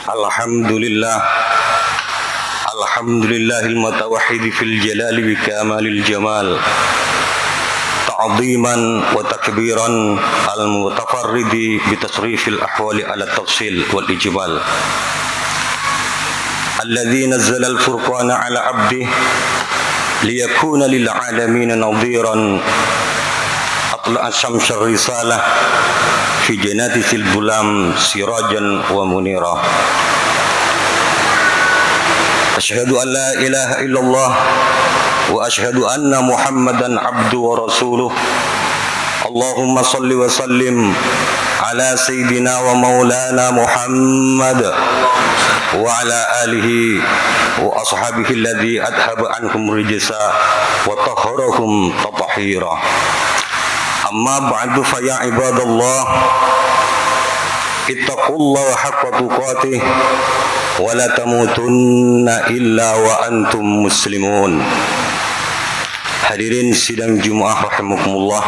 Alhamdulillah, alhamdulillahil mutawahhid fil jalali bi kamalil jamal, ta'ziman wa takbiran al mutafarridi bi tasrifil ahwali ala tafsil wal ijmal, alladzi nazzala al furqana ala abdihi liyakuna lil alamin nadhiran atla'a syamsar risalah fi janatil bulam sirajan wa munira. Asyhadu an la ilaha illallah wa asyhadu anna Muhammadan abdu wa rasuluh. Allahumma salli wa sallim ala sayyidina wa maulana Muhammad wa ala alihi wa ashabihi alladhi adhaba anhum rijsa wa tahharahum tatahira. Amma ba'du fa ya ibadallah, ittaqullaha haqqa tuqatih wa la tamutunna illa wa antum muslimun. Hadirin sidang Jumat rahimakumullah,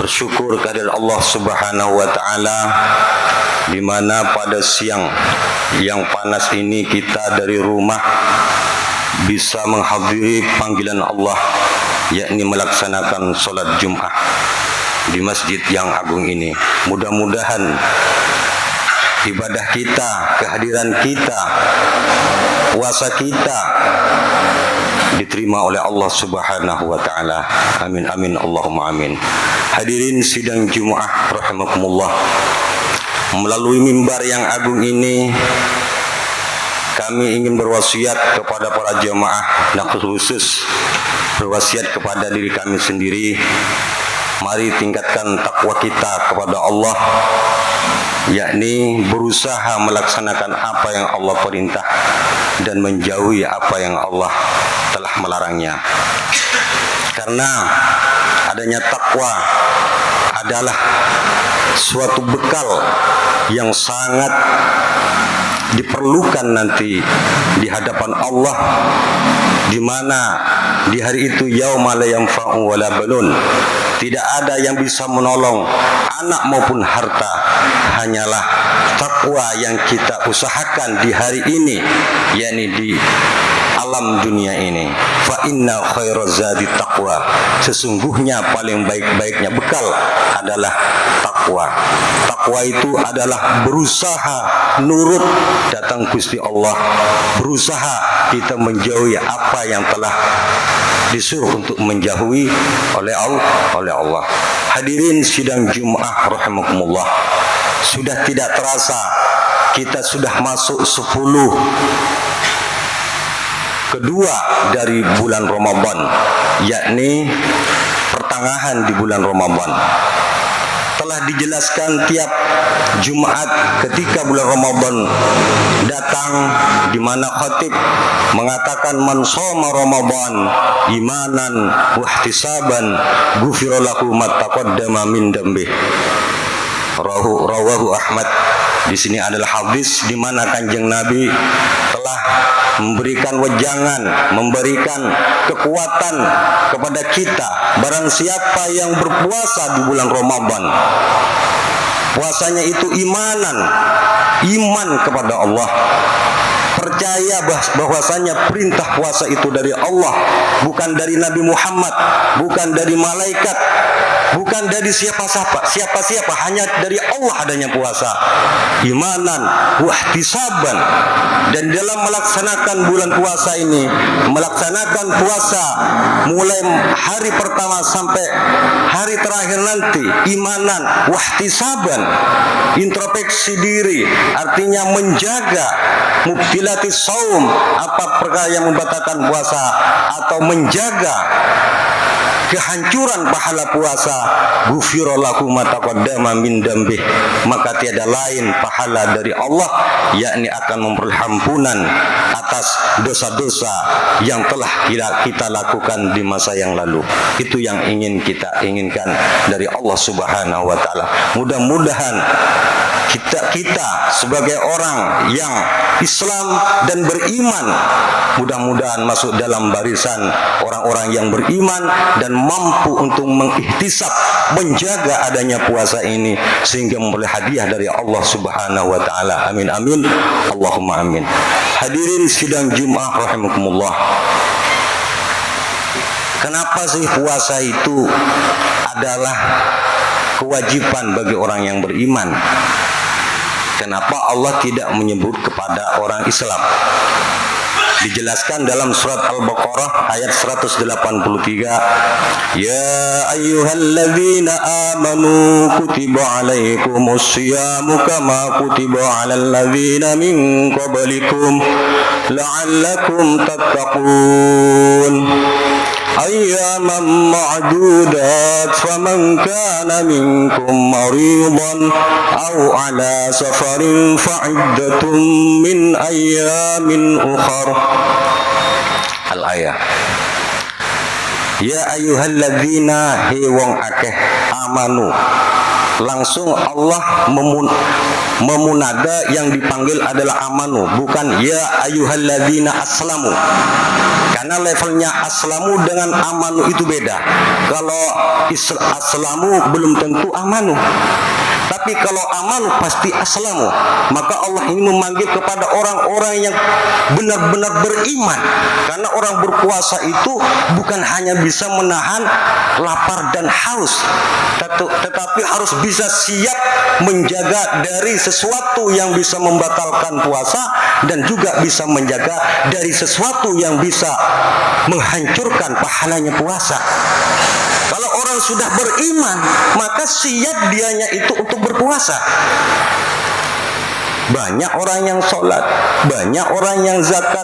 bersyukur kepada Allah Subhanahu wa taala di mana pada siang yang panas ini kita dari rumah bisa menghadiri panggilan Allah, yakni melaksanakan sholat Jumat di masjid yang agung ini. Mudah-mudahan ibadah kita, kehadiran kita, puasa kita diterima oleh Allah Subhanahu wa taala. Amin amin Allahumma amin. Hadirin sidang Jumat rahimakumullah, melalui mimbar yang agung ini kami ingin berwasiat kepada para jamaah, dan khusus berwasiat kepada diri kami sendiri. Mari tingkatkan takwa kita kepada Allah, yakni berusaha melaksanakan apa yang Allah perintah dan menjauhi apa yang Allah telah melarangnya. Karena adanya takwa adalah suatu bekal yang sangat diperlukan nanti di hadapan Allah, di mana di hari itu yauma la yanfa'u wala banun, tidak ada yang bisa menolong anak maupun harta, hanyalah takwa yang kita usahakan di hari ini, yakni di alam dunia ini. Fa inna khairaz zadi taqwa, sesungguhnya paling baik-baiknya bekal adalah takwa. Takwa itu adalah berusaha nurut datang Gusti Allah, berusaha kita menjauhi apa yang telah disuruh untuk menjauhi oleh Allah. Hadirin sidang Jumat rahimakumullah, sudah tidak terasa kita sudah masuk 10 kedua dari bulan Ramadan, yakni pertengahan di bulan Ramadan. Telah dijelaskan tiap Jumat ketika bulan Ramadan datang, di mana khatib mengatakan man shoma Ramadan imanan wa ihtisaban ghufira lahu ma taqaddama min dambih. Rawahu Ahmad. Di sini adalah hadis di mana Kanjeng Nabi telah memberikan wejangan, memberikan kekuatan kepada kita. Barang siapa yang berpuasa di bulan Ramadan, puasanya itu iman kepada Allah, percaya bahwasanya perintah puasa itu dari Allah, bukan dari Nabi Muhammad, bukan dari malaikat, bukan dari siapa-siapa, hanya dari Allah adanya puasa. Imanan wahtisaban, dan dalam melaksanakan bulan puasa ini, melaksanakan puasa mulai hari pertama sampai hari terakhir nanti, imanan wahtisaban, introspeksi diri, artinya menjaga mubtilatis saum, apa perkara yang membatalkan puasa, atau menjaga kehancuran pahala puasa. Ghufira lahu ma taqaddama min dambih, maka tiada lain pahala dari Allah, yakni akan memberi ampunan atas dosa-dosa yang telah kita lakukan di masa yang lalu. Itu yang ingin kita inginkan dari Allah Subhanahu wa taala. Mudah-mudahan kita sebagai orang yang Islam dan beriman mudah-mudahan masuk dalam barisan orang-orang yang beriman dan mampu untuk mengihtisab menjaga adanya puasa ini sehingga memperoleh hadiah dari Allah Subhanahu wa taala. Amin amin. Allahumma amin. Hadirin sidang Jumat rahimakumullah. Kenapa sih puasa itu adalah kewajiban bagi orang yang beriman? Kenapa Allah tidak menyebut kepada orang Islam? Dijelaskan dalam surat Al-Baqarah ayat 183. Ya ayyuhalladzina amanu kutiba alaikumus syiyamu kama kutiba alal ladzina min qablikum la'allakum tattaqun. أياما معدودات فمن كان منكم مريضا أو على سفر فعدة من أيام أخر. Al-ayah. Ya ayyuhalladzina he wong akeh amanu. Langsung Allah memunada yang dipanggil adalah amanu, bukan ya ayyuhalladzina aslamu. Karena levelnya aslamu dengan amanu itu beda. Kalau aslamu belum tentu amanu. Tapi kalau amanu pasti aslamu. Maka Allah ini memanggil kepada orang-orang yang benar-benar beriman. Karena orang berpuasa itu bukan hanya bisa menahan lapar dan haus, tetapi harus bisa siap menjaga dari sesuatu yang bisa membatalkan puasa dan juga bisa menjaga dari sesuatu yang bisa menghancurkan pahalanya puasa. Kalau orang sudah beriman, maka siap dianya itu untuk berpuasa. Banyak orang yang sholat, banyak orang yang zakat,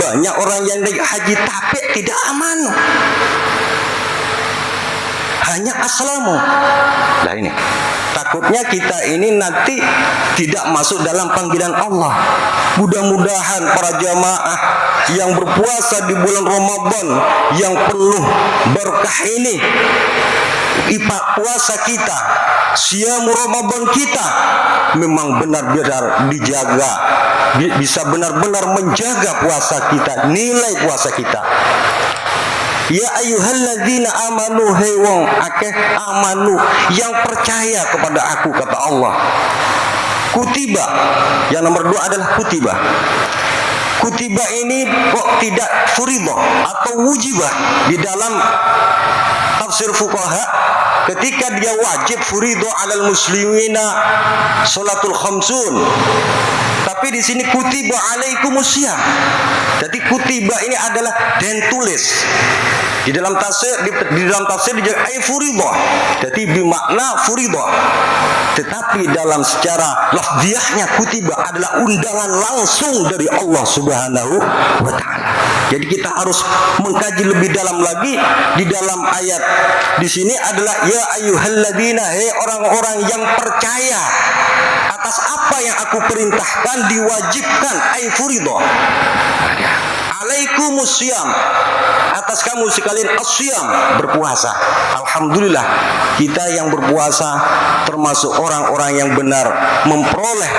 banyak orang yang haji, tapi tidak aman. Hanya aslamu. Nah ini, takutnya kita ini nanti tidak masuk dalam panggilan Allah. Mudah-mudahan para jamaah yang berpuasa di bulan Ramadan yang penuh berkah ini, puasa kita, siam Ramadan kita memang benar-benar dijaga, bisa benar-benar menjaga puasa kita, nilai puasa kita. Ya ayyuhalladzina amanu hei wong akeh amanu yang percaya kepada aku, kata Allah. Kutiba, yang nomor 2 adalah kutiba. Kutiba ini kok tidak furidah atau wujibah di dalam tafsir fuqaha. Ketika dia wajib furidah alal muslimina salatul khamsun, tapi di sini kutiba alaikumusiyam. Jadi kutiba ini adalah dan tulis. Di dalam tafsir dijadikan ay furidah. Jadi bermakna furidah. Tetapi dalam secara lafziahnya kutiba adalah undangan langsung dari Allah Subhanahu wa taala. Jadi kita harus mengkaji lebih dalam lagi di dalam ayat di sini adalah ya ayyuhalladzina, hei orang-orang yang percaya atas apa yang aku perintahkan diwajibkan ay furidah. Alaikumusiyam, atas kamu sekalian asyam, berpuasa. Alhamdulillah kita yang berpuasa termasuk orang-orang yang benar memperoleh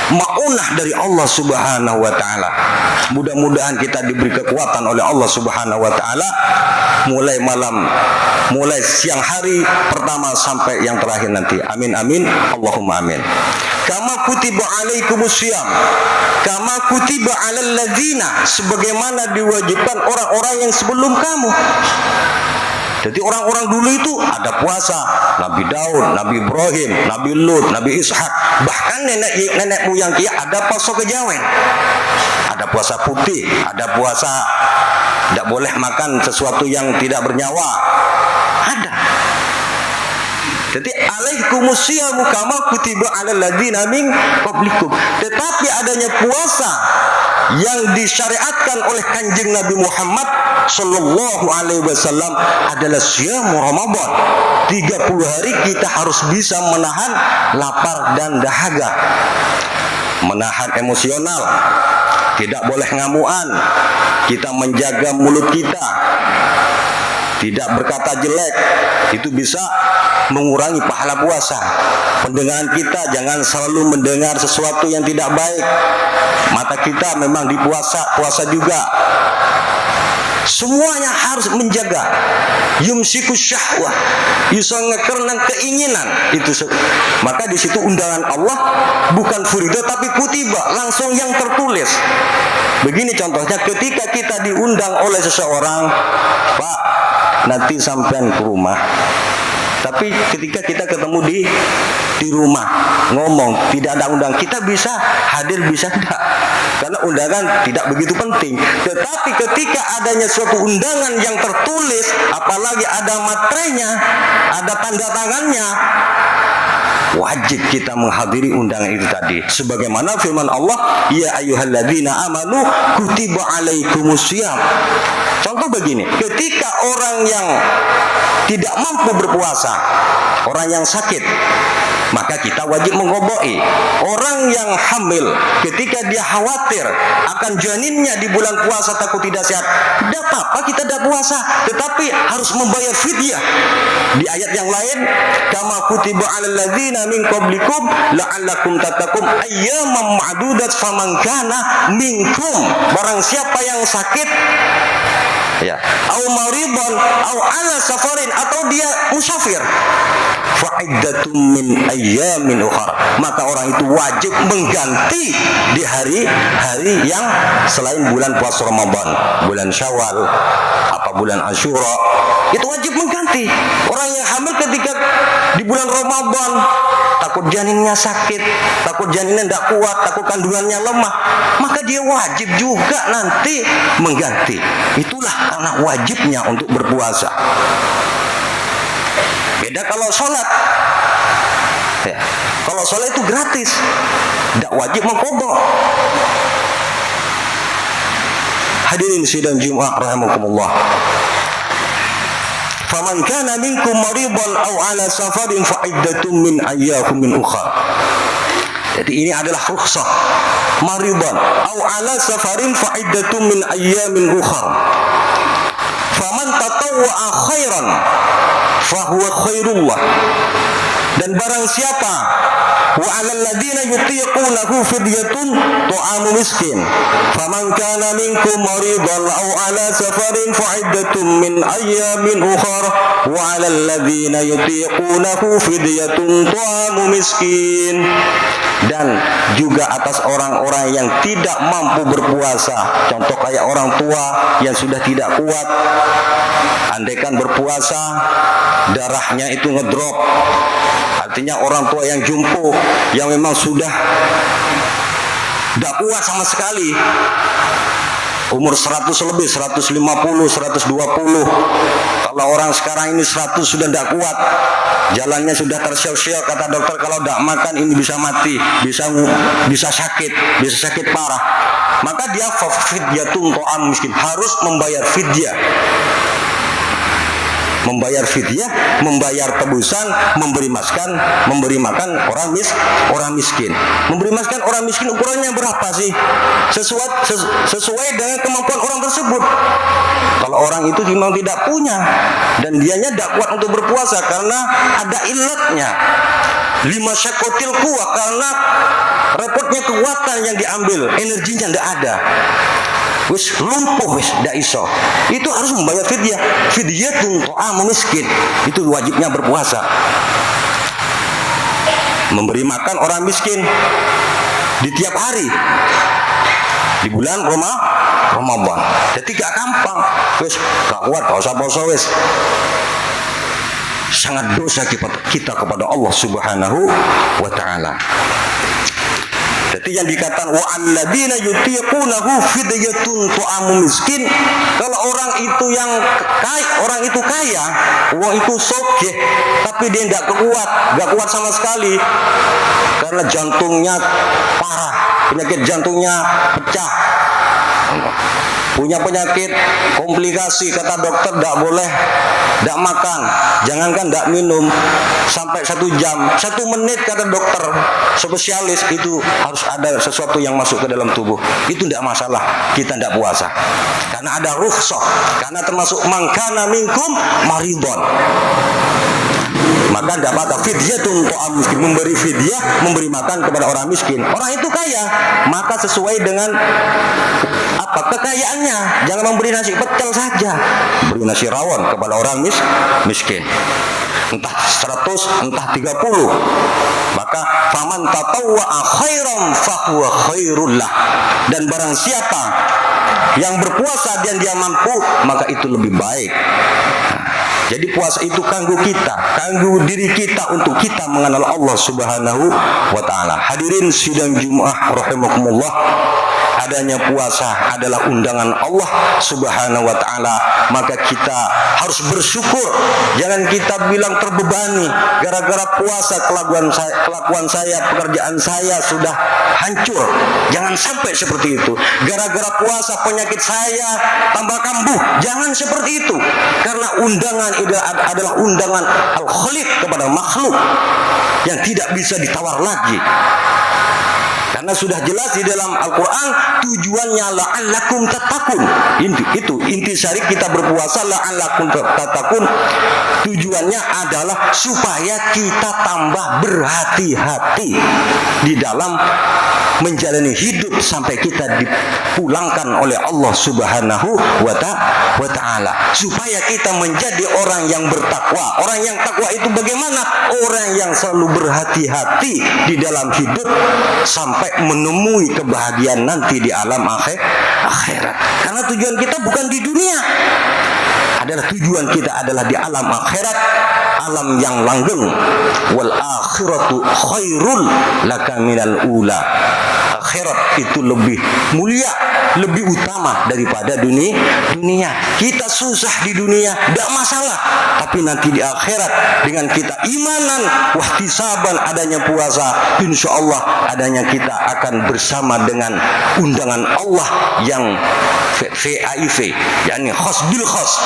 maunah dari Allah Subhanahu wa taala. Mudah-mudahan kita diberi kekuatan oleh Allah Subhanahu wa taala mulai malam, mulai siang hari pertama sampai yang terakhir nanti. Amin amin. Allahumma amin. Kama kutiba alaikumusiyam, kama kutiba alal ladzina, sebagaimana diwajibkan orang-orang yang sebelum kamu. Jadi orang-orang dulu itu ada puasa, Nabi Daud, Nabi Ibrahim, Nabi Lut, Nabi Ishak, bahkan nenek moyang kita ada puasa kejawen, ada puasa putih, ada puasa tidak boleh makan sesuatu yang tidak bernyawa, ada. Jadi alaikumusyiyamu kama kutiba alal ladzina min qablikum. Tetapi adanya puasa yang disyariatkan oleh Kanjeng Nabi Muhammad sallallahu alaihi wasallam adalah siyam Ramadan. 30 hari kita harus bisa menahan lapar dan dahaga, menahan emosional, tidak boleh ngamuan, kita menjaga mulut kita, tidak berkata jelek. Itu bisa mengurangi pahala puasa. Pendengaran kita jangan selalu mendengar sesuatu yang tidak baik. Mata kita memang puasa juga. Semuanya harus menjaga. Yumsiku syahwah, yusangekerna keinginan itu. Maka di situ undangan Allah bukan furidah tapi kutiba, langsung yang tertulis. Begini contohnya, ketika kita diundang oleh seseorang, Pak, nanti sampean ke rumah. Tapi ketika kita ketemu di rumah ngomong tidak ada undang, kita bisa hadir bisa tidak, karena undangan tidak begitu penting. Tetapi ketika adanya suatu undangan yang tertulis, apalagi ada materainya, ada tanda tangannya, wajib kita menghadiri undangan itu tadi. Sebagaimana firman Allah, ya ayyuhalladzina amanu kutiba alaikumusiyam. Contoh begini, ketika orang yang tidak mampu berpuasa, orang yang sakit, maka kita wajib mengqadai. Orang yang hamil, ketika dia khawatir akan janinnya di bulan puasa takut tidak sehat, tidak apa-apa kita tidak puasa, tetapi harus membayar fidyah. Di ayat yang lain, kama kutiba 'alal ladzina min qablikum la'allakum tattaqun ayyaman ma'dudat faman kana minkum. Barang siapa yang sakit, ya, au maridon au ala safarin, atau dia musafir, fa'iddatum min ayyamin ukhra, maka orang itu wajib mengganti di hari-hari yang selain bulan puasa Ramadan, bulan Syawal, apa bulan Asyura, itu wajib mengganti. Orang yang hamil ketika di bulan Ramadan takut janinnya sakit, takut janinnya tidak kuat, takut kandungannya lemah, maka dia wajib juga nanti mengganti. Itulah karena wajibnya untuk berpuasa. Beda kalau sholat, ya, kalau sholat itu gratis, tidak wajib mengqadha. Hadirin sidang Jumat rahimakumullah. Faman kana minkum maridan aw ala safarin fa iddatun min ayyamin ukhra. Jadi ini adalah rukhsah. Maridan aw ala safarin fa iddatun min ayyamin ukhra. Faman tatawwa'a khairan fa huwa khairullah. Dan barang siapa wa 'alal ladzina yutiqunahu fidyatun ta'amu miskin. Faman kana minkum maridan aw 'ala safarin fa iddatun min ayyamin ukhra wa 'alal ladzina yutiqunahu fidyatun ta'amu miskin. Dan juga atas orang-orang yang tidak mampu berpuasa, contoh kayak orang tua yang sudah tidak kuat, andaikan berpuasa darahnya itu ngedrop, artinya orang tua yang jumpo, yang memang sudah tidak kuat sama sekali, umur 100 lebih, 150, 120. Kalau orang sekarang ini 100 sudah tidak kuat, jalannya sudah tersiok-siok, kata dokter kalau tidak makan ini bisa mati, bisa sakit parah. Maka dia fidyatun ta'am miskin, harus membayar fidyah. Membayar fidyah, membayar tebusan, memberi makan orang miskin. Memberi makan orang miskin ukurannya berapa sih? Sesuai dengan kemampuan orang tersebut. Kalau orang itu memang tidak punya dan dianya tidak kuat untuk berpuasa karena ada illatnya, lima syakotil kuah, karena repotnya kekuatan yang diambil, energinya tidak ada, wis lumpuh, wis ndak iso, itu harus membayar fidyah. Fidyatun ta'am miskin, itu wajibnya berpuasa. Memberi makan orang miskin di tiap hari di bulan Ramadan. Jadi gak gampang, wis gak kuat puasa wis. Sangat dosa kita kepada Allah Subhanahu wa taala. Jadi yang dikatakan wa alladzina yutiqunahu fidyatun ta'amu miskin, kalau orang itu yang orang itu kaya, orang itu sogeh, tapi dia tidak kuat sama sekali karena jantungnya parah, penyakit jantungnya pecah, punya penyakit komplikasi, kata dokter tidak boleh, tidak makan, jangankan tidak minum sampai 1 jam, 1 menit kata dokter spesialis, itu harus ada sesuatu yang masuk ke dalam tubuh. Itu tidak masalah, kita tidak puasa karena ada rukhsah, karena termasuk mangkana minkum maridon. maka tidak apa-apa. Fidyatun ta'am miskin, memberi fidyah, memberi makan kepada orang miskin. Orang itu kaya, maka sesuai dengan apa kekayaannya. Jangan memberi nasi pecel saja, beri nasi rawon kepada orang miskin. Entah 100, entah 30. Maka faman tatawwa'a khairan fahuwa khairul lah. Dan barang siapa yang berpuasa dan dia mampu, maka itu lebih baik. Jadi puasa itu kanggo kita, kanggo diri kita untuk kita mengenal Allah Subhanahu wa taala. Hadirin sidang Jumat rahimakumullah, adanya puasa adalah undangan Allah Subhanahu wa taala, maka kita harus bersyukur. Jangan kita bilang terbebani gara-gara puasa, kelakuan saya, pekerjaan saya sudah hancur. Jangan sampai seperti itu. Gara-gara puasa penyakit saya tambah kambuh. Jangan seperti itu. Karena undangan itu adalah undangan al-khaliq kepada makhluk yang tidak bisa ditawar lagi. Karena sudah jelas di dalam Al-Quran tujuannya la'allakum tattaqun. Inti syari kita berpuasa la'allakum tattaqun. Tujuannya adalah supaya kita tambah berhati-hati di dalam menjalani hidup sampai kita dipulangkan oleh Allah Subhanahu wa taala. Supaya kita menjadi orang yang bertakwa. Orang yang takwa itu bagaimana? Orang yang selalu berhati-hati di dalam hidup sampai menemui kebahagiaan nanti di alam akhirat. Karena tujuan kita bukan di dunia. Tujuan kita adalah di alam akhirat, alam yang langgeng. Wal akhiratu khairul laka minal ula. Akhirat itu lebih mulia, lebih utama daripada dunia. Kita susah di dunia, tidak masalah. Tapi nanti di akhirat dengan kita imanan, wahtisaban, adanya puasa, insya Allah adanya kita akan bersama dengan undangan Allah yang VIP, yakni khos bil khos.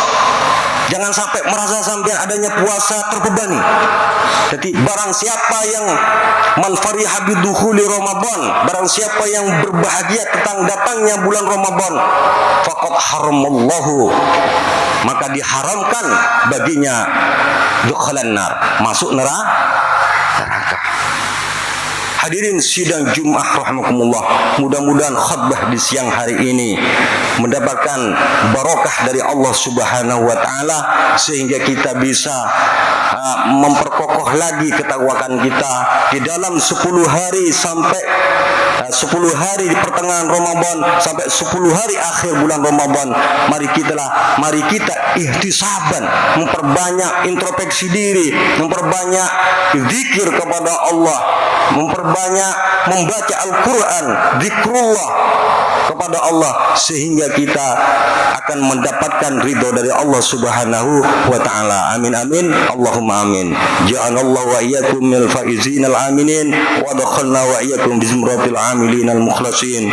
Jangan sampai merasa sampai adanya puasa terbebani. Jadi barang siapa yang man fariha bidukhuli Ramadan, barang siapa yang berbahagia tentang datangnya bulan Ramadan, faqad haramallahu, maka diharamkan baginya dukhulan nar, masuk neraka. Hadirin sidang Jumat rahimakumullah, mudah-mudahan khutbah di siang hari ini mendapatkan barokah dari Allah Subhanahu wa taala sehingga kita bisa memperkokoh lagi ketakwaan kita di dalam 10 hari sampai 10 hari di pertengahan Ramadan sampai 10 hari akhir bulan Ramadan. Mari kita ihtisaban, memperbanyak introspeksi diri, memperbanyak zikir kepada Allah, memperbanyak membaca Al-Quran, zikrullah kepada Allah, sehingga kita akan mendapatkan ridho dari Allah Subhanahu wa taala. Amin amin, Allahumma amin. Ja'alallahu wa iyyakum minal faizin al-aminin wa adkhalna wa iyyakum bi zumratil amilin al-mukhlasin.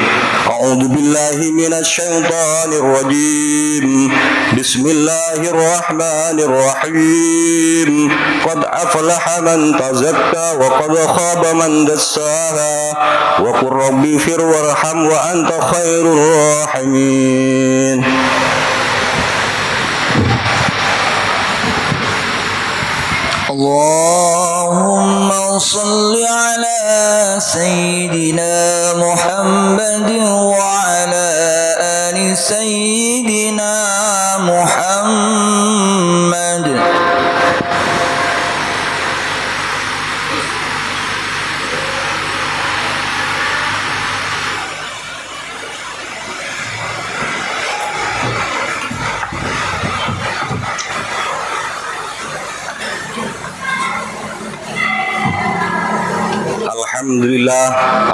A'udzu billahi minasy syaithanir rajim. Bismillahirrahmanirrahim. Qad aflaha man tazakka wa qad khaba man dassaha wa qur rabbi fir warham wa anta khairur rahimin. Allahumma salli ala sayyidina Muhammadin wa ala ali sayyidina Muhammad.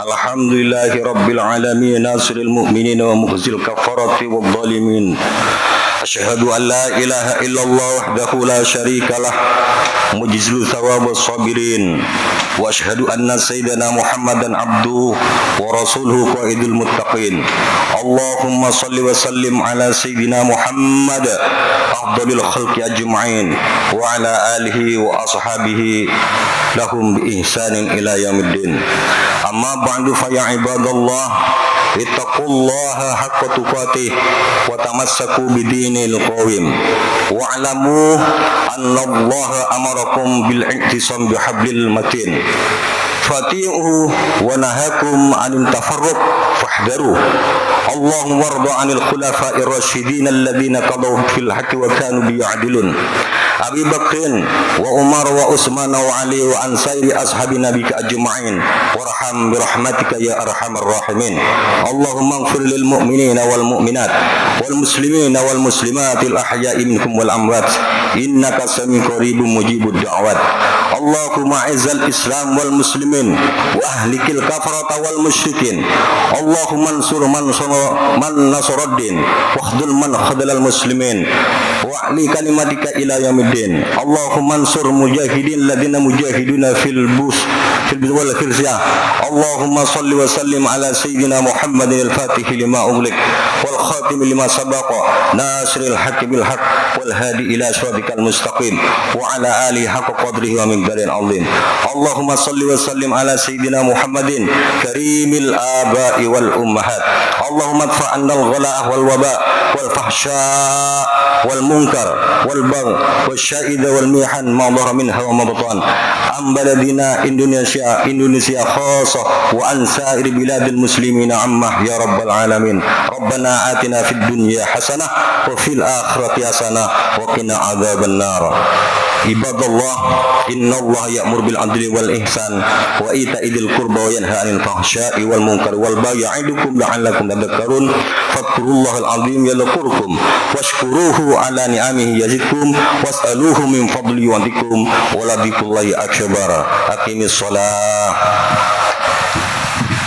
Alhamdulillahi rabbil alamin, nasiril mu'minin wa mukhzil kafarati wal zalimin. Asyhadu an la ilaha illallah wahdahu la syarikalah, mujizul thawabus sabirin, wa asyhadu anna sayyidana Muhammadan abduhu wa rasuluhu qaidul muttaqin. Allahumma salli wa sallim ala sayyidina Muhammad afdalil khalqi ajma'in wa ala alihi wa ashabihi lahum bi ihsanin ila yaumiddin. Amma ba'du fa ya ibadallah ittaqullaha haqqa tuqatih wa tamassaku bidinil qawim wa'lamu annallaha amarakum bil i'tisam bihablil matin fati'uhu wa nahakum 'anil tafarruq fahdharuh Allahumma warda 'anil khulafa'ir rasyidin alladziina qadaw fil haqqi wa kanu biya'dilun Abi Bakrin wa Umar wa Utsman wa Ali wa an sairi ashabi nabika ajma'in warham bi rahmatika ya arhamar rahimin Allahumma ighfir lil mu'minina wal mu'minat wal muslimina wal muslimatil ahya'i minkum wal amwat innaka sami'un qaribun mujibud da'wat Allahumma izzal islam wal muslimin wa ahlikil kafarata wal musyrikin Allahumma ansur man nasaraddin wa khdhul man khadhalal muslimin wa ali kalimatika ila yaumiddin Allahumma ansur mujahidin ladina mujahiduna fil wal khizyah Allahumma salli wa sallim ala sayyidina Muhammadin al-fatih lima ughliq wal khatim lima sabaqa nasril haqqi bil haqq wal hadi ila siratikal mustaqim wa ala alihi haqqa qadrihi wa miqdaril azim Allahumma salli wa sallim ala sayyidina Muhammadin karimil aba'i wal ummahat Allahumma adfa' 'anna al-ghala' wal waba' wal fahsya' wal munkar wal bagh wasya'id wal mihan ma dhahara minha wa ma batan am baladina Indonesia khassah wa an sa'ir biladil muslimin amma ya rabbal alamin rabbana atina fid dunya hasanah wa fil akhirati hasanah wa qina adzaban nar Ibadallah innallaha ya'mur bil adli wal ihsan wa ita'i dzil qurba wa yanha 'anil fahsya'i wal munkari wal baghi ya'idukum la'allakum tadhakkarun fadhkurullahal 'azim yadhkurkum washkuruhu 'ala ni'amihi yazidkum was'aluhu min fadli yu'tikum wa la dzikrullahi akbar aqimis shalah